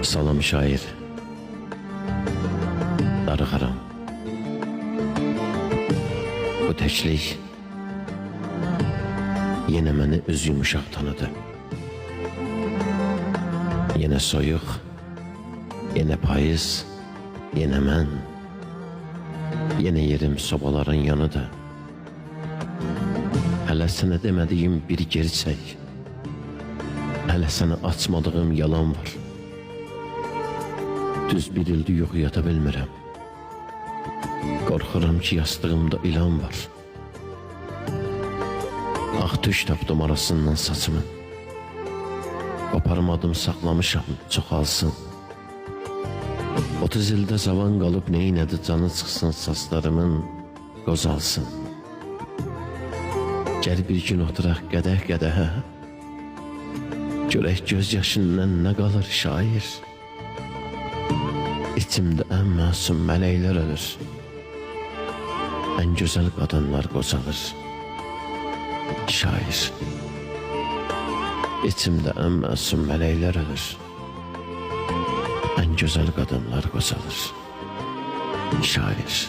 Salam şair, darıxaram. Bu təklik yenə məni öz yumuşaq tanıdı. Yenə soyuq, yenə payız, yenə mən. Yenə yerim sobaların yanıda. Hələ sənə demədiyim bir gerçək, hələ sənə açmadığım yalan var. Düz bir ildir yox yata bilmirəm. Qorxuram ki yastığımda ilan var. Ağ tüş tapdım arasından saçımın. Qoparmadım, saxlamışam, çoxalsın. 30 ildə zavan qalıb neynədi, canı çıxsın saçlarımın, qozalsın. Gəl bir gün oturaq qədəh-qədəhə, görək göz yaşından nə qalır şair. İçimdə ən məsum mələklər ölür, ən gözəl qadınlar qocalır. Şair, içimdə ən məsum mələklər ölür, ən gözəl qadınlar qocalır. Şair.